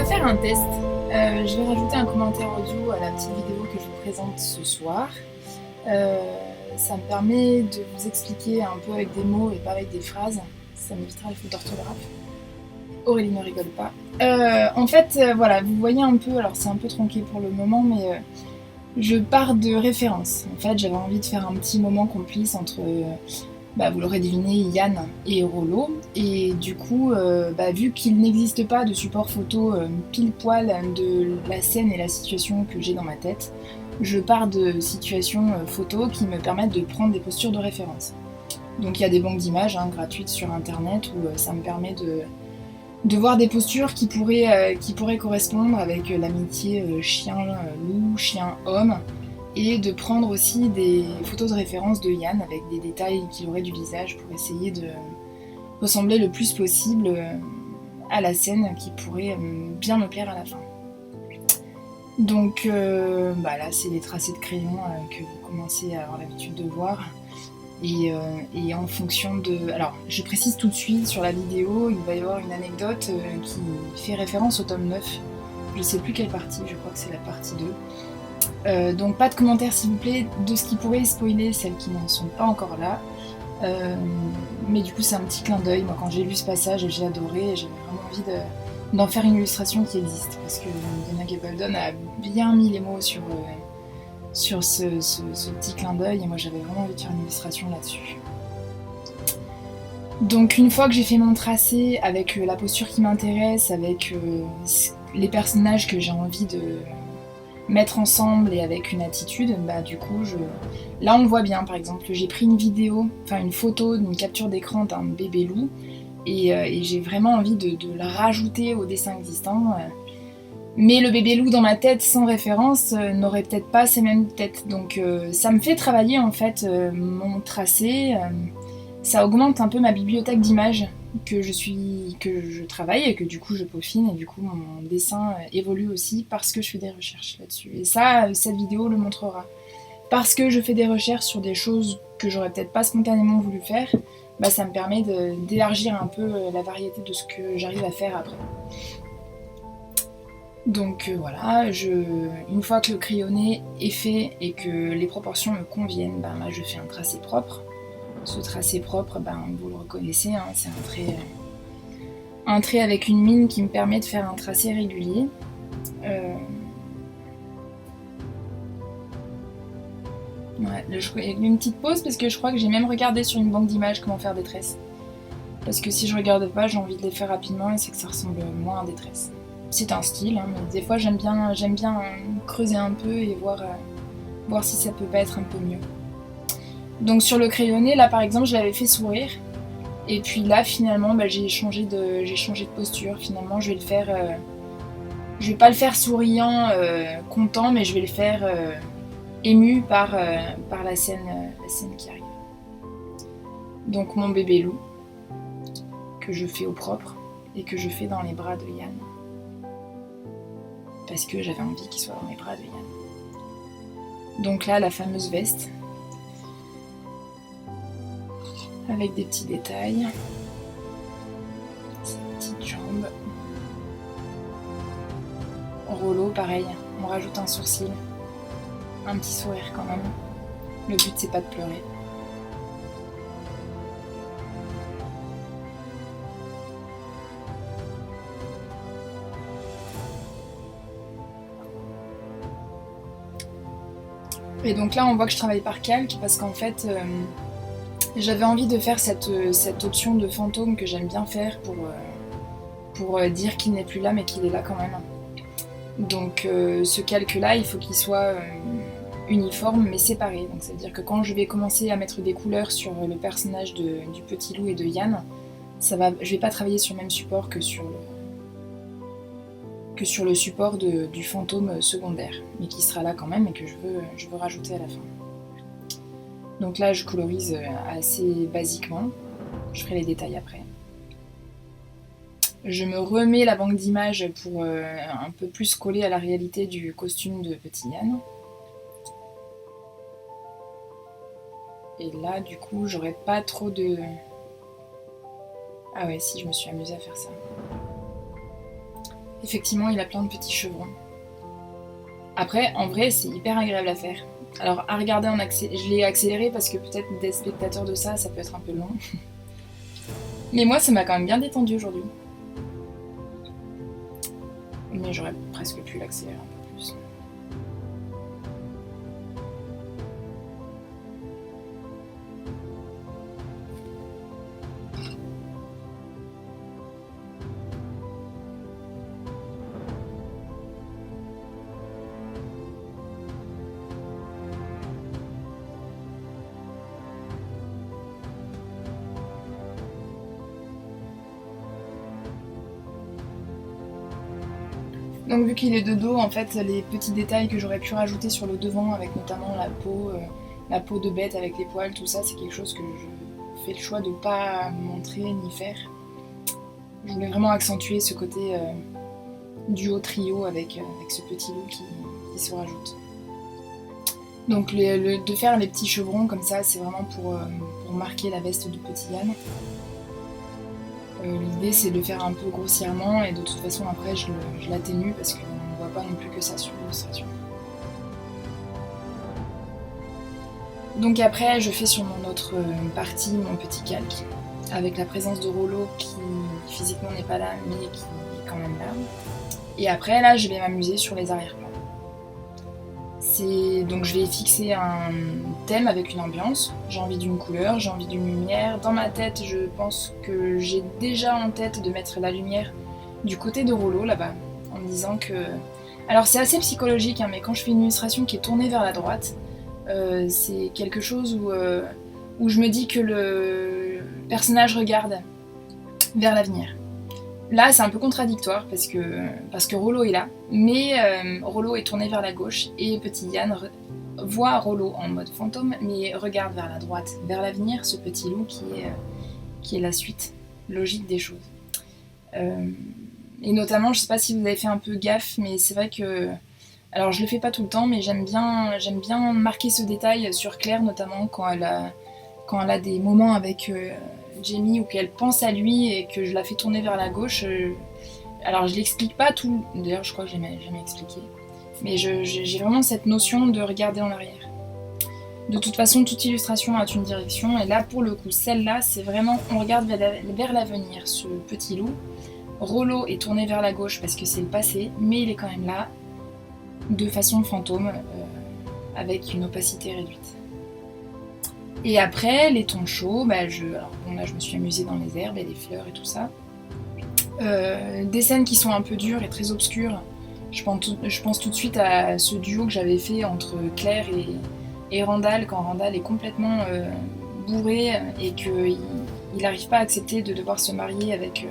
faire un test. Je vais rajouter un commentaire audio à la petite vidéo que je vous présente ce soir. Ça me permet de vous expliquer un peu avec des mots et pas avec des phrases. Ça m'évitera les fautes d'orthographe. Aurélie ne rigole pas. Voilà, vous voyez un peu, alors c'est un peu tronqué pour le moment, mais je pars de référence. En fait, j'avais envie de faire un petit moment complice entre, vous l'aurez deviné, Yann et Rollo. Et du coup, vu qu'il n'existe pas de support photo pile poil de la scène et la situation que j'ai dans ma tête, je pars de situations photos qui me permettent de prendre des postures de référence. Donc il y a des banques d'images gratuites sur internet où ça me permet de voir des postures qui pourraient correspondre avec l'amitié chien-loup, chien-homme, et de prendre aussi des photos de référence de Yann avec des détails qu'il aurait du visage pour essayer de ressembler le plus possible à la scène qui pourrait bien me plaire à la fin. Donc là c'est les tracés de crayon que vous commencez à avoir l'habitude de voir. Et en fonction de... Alors, je précise tout de suite, sur la vidéo, il va y avoir une anecdote qui fait référence au tome 9. Je sais plus quelle partie, je crois que c'est la partie 2. Donc pas de commentaires s'il vous plaît de ce qui pourrait spoiler celles qui n'en sont pas encore là. Mais du coup c'est un petit clin d'œil. Moi quand j'ai lu ce passage j'ai adoré et j'avais vraiment envie d'en faire une illustration qui existe. Parce que Diana Gabaldon a bien mis les mots sur ce petit clin d'œil et moi j'avais vraiment envie de faire une illustration là-dessus. Donc une fois que j'ai fait mon tracé avec la posture qui m'intéresse, avec les personnages que j'ai envie de mettre ensemble et avec une attitude, du coup là on le voit bien. Par exemple j'ai pris une photo d'une capture d'écran d'un bébé loup et j'ai vraiment envie de la rajouter au dessin existant. Mais le bébé loup dans ma tête, sans référence, n'aurait peut-être pas ces mêmes têtes. Donc ça me fait travailler en fait mon tracé. Ça augmente un peu ma bibliothèque d'images que je travaille et que du coup je peaufine. Et du coup mon dessin évolue aussi parce que je fais des recherches là-dessus. Et ça, cette vidéo le montrera. Parce que je fais des recherches sur des choses que j'aurais peut-être pas spontanément voulu faire, ça me permet d'élargir un peu la variété de ce que j'arrive à faire après. Donc voilà, une fois que le crayonné est fait et que les proportions me conviennent, là je fais un tracé propre. Ce tracé propre, vous le reconnaissez, c'est un trait avec une mine qui me permet de faire un tracé régulier. Une petite pause parce que je crois que j'ai même regardé sur une banque d'images comment faire des tresses. Parce que si je regarde pas, j'ai envie de les faire rapidement et c'est que ça ressemble moins à des tresses. C'est un style, mais des fois j'aime bien creuser un peu et voir si ça peut pas être un peu mieux. Donc sur le crayonné, là par exemple, je l'avais fait sourire. Et puis là finalement, j'ai changé de posture. Finalement, je vais le faire... je vais pas le faire souriant, content, mais je vais le faire ému par la scène qui arrive. Donc mon bébé loup, que je fais au propre et que je fais dans les bras de Yann. Parce que j'avais envie qu'il soit dans les bras de Yann. Donc là, la fameuse veste, avec des petits détails, ses petites jambes. Rollo, pareil, on rajoute un sourcil, un petit sourire quand même. Le but, c'est pas de pleurer. Et donc là on voit que je travaille par calque parce qu'en fait j'avais envie de faire cette option de fantôme que j'aime bien faire pour dire qu'il n'est plus là mais qu'il est là quand même. Donc ce calque là il faut qu'il soit uniforme mais séparé. Donc ça veut dire que quand je vais commencer à mettre des couleurs sur le personnage du petit loup et de Yann, je vais pas travailler sur le même support que sur le support du fantôme secondaire, mais qui sera là quand même et que je veux rajouter à la fin. Donc là, je colorise assez basiquement. Je ferai les détails après. Je me remets la banque d'images pour un peu plus coller à la réalité du costume de petit Yann. Et là, du coup, j'aurais pas trop de... Ah ouais, si, je me suis amusée à faire ça. Effectivement, il a plein de petits chevrons. Après, en vrai, c'est hyper agréable à faire. Alors, à regarder je l'ai accéléré parce que peut-être des spectateurs de ça, ça peut être un peu long. Mais moi, ça m'a quand même bien détendu aujourd'hui. Mais j'aurais presque pu l'accélérer un peu plus. Donc vu qu'il est de dos, en fait, les petits détails que j'aurais pu rajouter sur le devant, avec notamment la peau de bête avec les poils, tout ça, c'est quelque chose que je fais le choix de pas montrer ni faire. Je voulais vraiment accentuer ce côté duo trio avec ce petit loup qui se rajoute. Donc de faire les petits chevrons comme ça, c'est vraiment pour marquer la veste de petit Yann. L'idée c'est de le faire un peu grossièrement et de toute façon après je l'atténue parce qu'on ne voit pas non plus que ça sur l'illustration. Donc après je fais sur mon autre partie mon petit calque avec la présence de Rollo qui physiquement n'est pas là mais qui est quand même là. Et après là je vais m'amuser sur les arrière-plans. Donc je vais fixer un thème avec une ambiance, j'ai envie d'une couleur, j'ai envie d'une lumière. Dans ma tête, je pense que j'ai déjà en tête de mettre la lumière du côté de Rollo là-bas, en me disant que... Alors c'est assez psychologique, hein, mais quand je fais une illustration qui est tournée vers la droite, c'est quelque chose où je me dis que le personnage regarde vers l'avenir. Là, c'est un peu contradictoire parce que Rollo est là, mais Rollo est tourné vers la gauche et petit Yann voit Rollo en mode fantôme, mais regarde vers la droite, vers l'avenir, ce petit loup qui est la suite logique des choses. Et notamment, je sais pas si vous avez fait un peu gaffe, mais c'est vrai que... Alors, je le fais pas tout le temps, mais j'aime bien marquer ce détail sur Claire, notamment quand elle a des moments avec... Jamie ou qu'elle pense à lui et que je la fais tourner vers la gauche. Alors je l'explique pas tout, d'ailleurs je crois que je l'ai jamais expliqué, mais j'ai vraiment cette notion de regarder en arrière. De toute façon, toute illustration a une direction et là pour le coup, celle-là, c'est vraiment on regarde vers l'avenir, ce petit loup. Rollo est tourné vers la gauche parce que c'est le passé, mais il est quand même là de façon fantôme avec une opacité réduite. Et après, les tons chauds, là je me suis amusée dans les herbes et les fleurs et tout ça. Des scènes qui sont un peu dures et très obscures. Je pense tout de suite à ce duo que j'avais fait entre Claire et Randall, quand Randall est complètement bourré et qu'il n'arrive pas à accepter de devoir se marier avec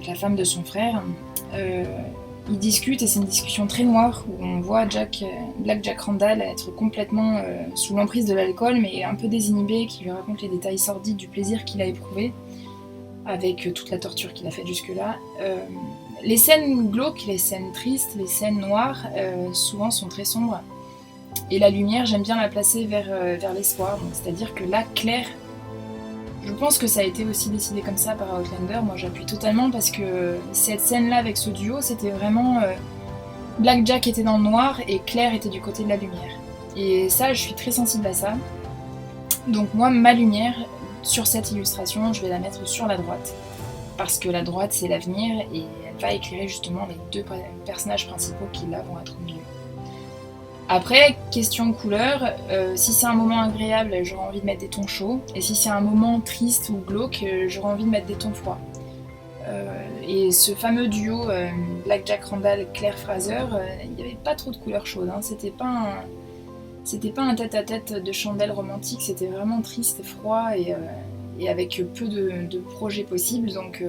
la femme de son frère. Ils discutent et c'est une discussion très noire où on voit Black Jack Randall être complètement sous l'emprise de l'alcool mais un peu désinhibé, qui lui raconte les détails sordides du plaisir qu'il a éprouvé avec toute la torture qu'il a faite jusque-là. Les scènes glauques, les scènes tristes, les scènes noires souvent sont très sombres et la lumière j'aime bien la placer vers l'espoir, c'est-à-dire que là Claire, je pense que ça a été aussi décidé comme ça par Outlander, moi j'appuie totalement parce que cette scène-là avec ce duo, c'était vraiment... Black Jack était dans le noir et Claire était du côté de la lumière. Et ça, je suis très sensible à ça. Donc moi, ma lumière, sur cette illustration, je vais la mettre sur la droite. Parce que la droite, c'est l'avenir et elle va éclairer justement les deux personnages principaux qui là vont être au milieu. Après, question couleur, si c'est un moment agréable, j'aurais envie de mettre des tons chauds, et si c'est un moment triste ou glauque, j'aurais envie de mettre des tons froids. Et ce fameux duo Black Jack Randall, Claire Fraser, il n'y avait pas trop de couleurs chaudes, hein. C'était pas un tête-à-tête de chandelle romantique, c'était vraiment triste, froid et avec peu de projets possibles, donc...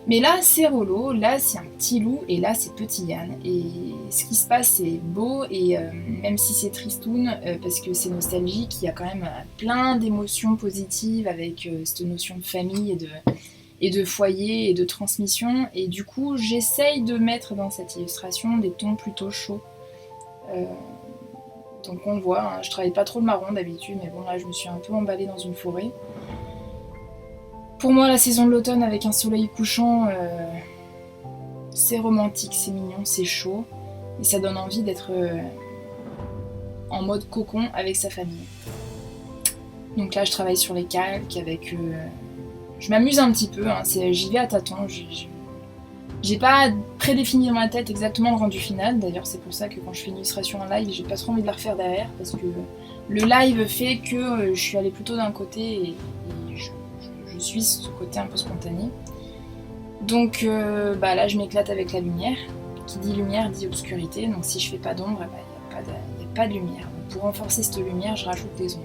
Mais là, c'est Rollo, là, c'est un petit loup, et là, c'est petit Yann. Et ce qui se passe, c'est beau, et même si c'est tristoun, parce que c'est nostalgique, il y a quand même plein d'émotions positives avec cette notion de famille et de foyer et de transmission. Et du coup, j'essaye de mettre dans cette illustration des tons plutôt chauds. Donc on voit, hein, je travaille pas trop le marron d'habitude, mais bon, là, je me suis un peu emballée dans une forêt. Pour moi, la saison de l'automne avec un soleil couchant, c'est romantique, c'est mignon, c'est chaud. Et ça donne envie d'être en mode cocon avec sa famille. Donc là, je travaille sur les calques avec... je m'amuse un petit peu, hein, j'y vais à tâtons. J'ai pas prédéfini dans ma tête exactement le rendu final. D'ailleurs, c'est pour ça que quand je fais une illustration en live, j'ai pas trop envie de la refaire derrière. Parce que le live fait que je suis allée plutôt d'un côté et je suis ce côté un peu spontané. Donc là, je m'éclate avec la lumière. Qui dit lumière dit obscurité. Donc si je fais pas d'ombre, il n'y a pas de lumière. Donc, pour renforcer cette lumière, je rajoute des ombres.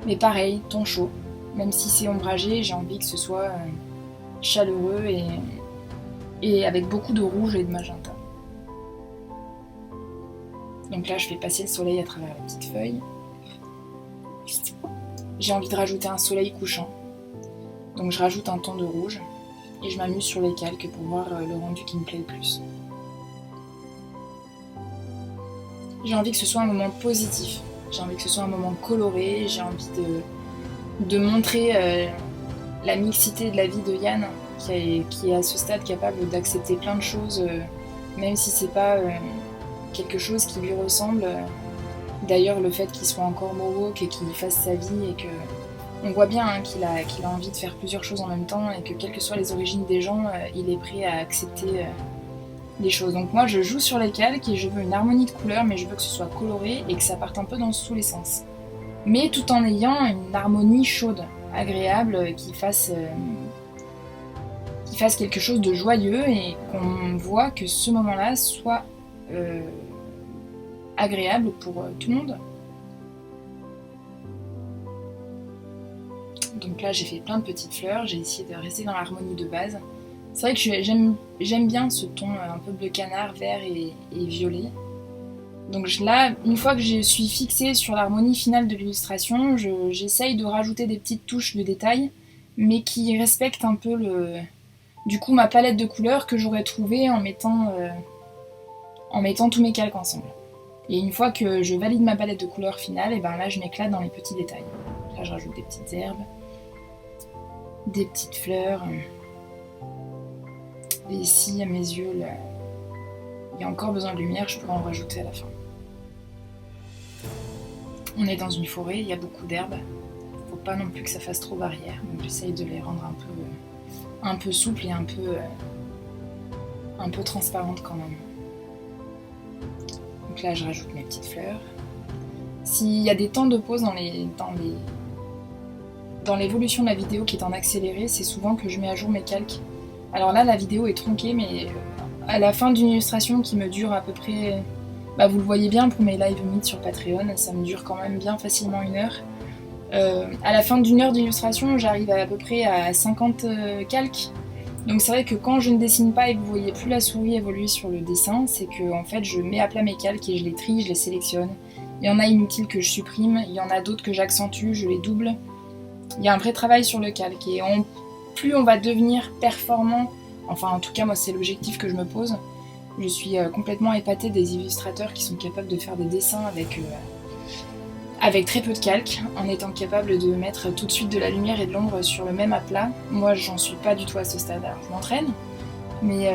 Mais pareil, ton chaud. Même si c'est ombragé, j'ai envie que ce soit chaleureux et avec beaucoup de rouge et de magenta. Donc là, je fais passer le soleil à travers la petite feuille. J'ai envie de rajouter un soleil couchant. Donc je rajoute un ton de rouge et je m'amuse sur les calques pour voir le rendu qui me plaît le plus. J'ai envie que ce soit un moment positif. J'ai envie que ce soit un moment coloré. J'ai envie de montrer la mixité de la vie de Yann, qui est à ce stade capable d'accepter plein de choses, même si c'est pas quelque chose qui lui ressemble. D'ailleurs, le fait qu'il soit encore mohawk et qu'il fasse sa vie et que on voit bien qu'il a envie de faire plusieurs choses en même temps et que quelles que soient les origines des gens, il est prêt à accepter les choses. Donc moi, je joue sur les calques et je veux une harmonie de couleurs, mais je veux que ce soit coloré et que ça parte un peu dans tous les sens. Mais tout en ayant une harmonie chaude, agréable, qui fasse quelque chose de joyeux et qu'on voit que ce moment-là soit agréable pour tout le monde. Donc là, j'ai fait plein de petites fleurs, j'ai essayé de rester dans l'harmonie de base. C'est vrai que j'aime bien ce ton un peu bleu canard, vert et violet. Donc là, une fois que je suis fixée sur l'harmonie finale de l'illustration, j'essaye de rajouter des petites touches de détails, mais qui respectent un peu ma palette de couleurs que j'aurais trouvée en mettant tous mes calques ensemble. Et une fois que je valide ma palette de couleurs finale, et ben là je m'éclate dans les petits détails. Là je rajoute des petites herbes, des petites fleurs. Et ici, à mes yeux, là, il y a encore besoin de lumière, je pourrais en rajouter à la fin. On est dans une forêt, il y a beaucoup d'herbes. Faut pas non plus que ça fasse trop barrière, donc j'essaye de les rendre un peu souples et un peu transparentes quand même. Donc là, je rajoute mes petites fleurs. S'il y a des temps de pause dans l'évolution de la vidéo qui est en accéléré, c'est souvent que je mets à jour mes calques. Alors là, la vidéo est tronquée, mais à la fin d'une illustration qui me dure à peu près... vous le voyez bien pour mes live meet sur Patreon, ça me dure quand même bien facilement 1 heure. À la fin d'1 heure d'illustration, j'arrive à peu près à 50 calques. Donc c'est vrai que quand je ne dessine pas et que vous voyez plus la souris évoluer sur le dessin, c'est que en fait je mets à plat mes calques et je les trie, je les sélectionne. Il y en a inutiles que je supprime, il y en a d'autres que j'accentue, je les double. Il y a un vrai travail sur le calque et plus on va devenir performant, enfin en tout cas moi c'est l'objectif que je me pose. Je suis complètement épatée des illustrateurs qui sont capables de faire des dessins avec très peu de calque, en étant capable de mettre tout de suite de la lumière et de l'ombre sur le même aplat. Moi j'en suis pas du tout à ce stade, alors je m'entraîne, mais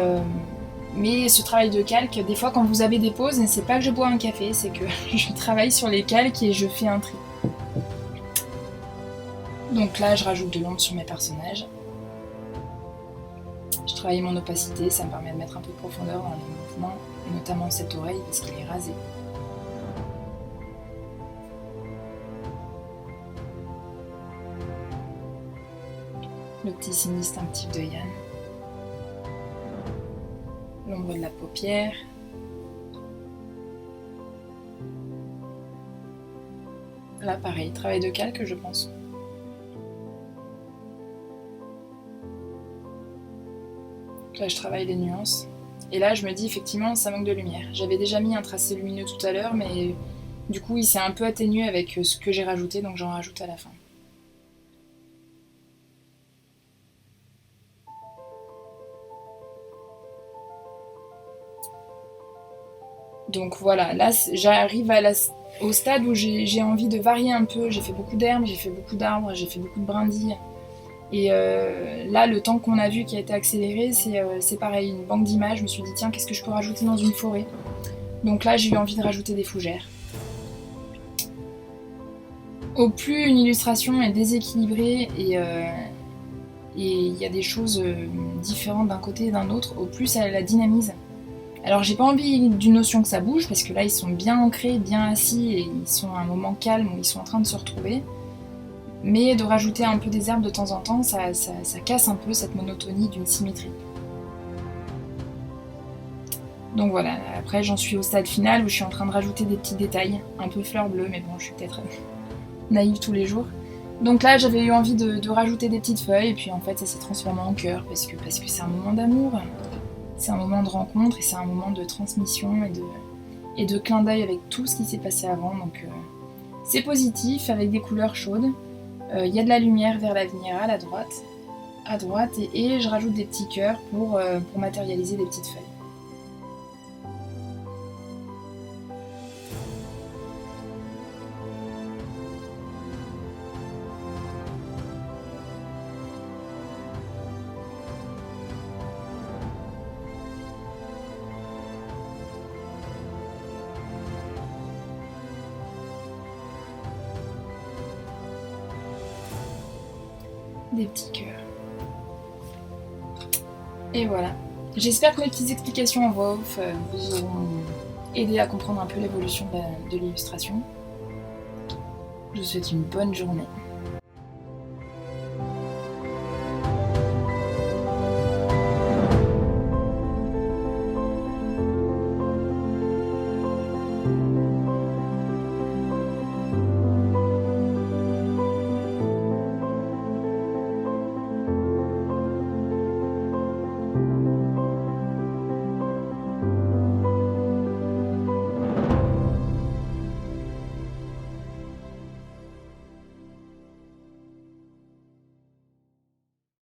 ce travail de calque, des fois quand vous avez des pauses, c'est pas que je bois un café, c'est que je travaille sur les calques et je fais un tri. Donc là je rajoute de l'ombre sur mes personnages. Je travaille mon opacité, ça me permet de mettre un peu de profondeur dans les mouvements, notamment cette oreille parce qu'elle est rasée. Le petit signe distinctif de Yann. L'ombre de la paupière. Là pareil, travail de calque je pense. Là je travaille les nuances. Et là je me dis effectivement ça manque de lumière. J'avais déjà mis un tracé lumineux tout à l'heure mais du coup il s'est un peu atténué avec ce que j'ai rajouté donc j'en rajoute à la fin. Donc voilà, là j'arrive au stade où j'ai envie de varier un peu. J'ai fait beaucoup d'herbes, j'ai fait beaucoup d'arbres, j'ai fait beaucoup de brindilles. Et là, le temps qu'on a vu qui a été accéléré, c'est pareil, une banque d'images. Je me suis dit, tiens, qu'est-ce que je peux rajouter dans une forêt? Donc là, j'ai eu envie de rajouter des fougères. Au plus une illustration est déséquilibrée et il y a des choses différentes d'un côté et d'un autre, au plus elle la dynamise. Alors j'ai pas envie d'une notion que ça bouge, parce que là ils sont bien ancrés, bien assis, et ils sont à un moment calme où ils sont en train de se retrouver. Mais de rajouter un peu des herbes de temps en temps, ça casse un peu cette monotonie d'une symétrie. Donc voilà, après j'en suis au stade final où je suis en train de rajouter des petits détails, un peu fleur bleue, mais bon, je suis peut-être naïve tous les jours. Donc là, j'avais eu envie de rajouter des petites feuilles, et puis en fait, ça s'est transformé en cœur, parce que c'est un moment d'amour, c'est un moment de rencontre, et c'est un moment de transmission et de clin d'œil avec tout ce qui s'est passé avant. Donc c'est positif, avec des couleurs chaudes. Il y a de la lumière vers l'avenir à droite, et je rajoute des petits cœurs pour matérialiser des petites feuilles. Des petits cœurs. Et voilà. J'espère que mes petites explications en voix off vous auront aidé à comprendre un peu l'évolution de l'illustration. Je vous souhaite une bonne journée.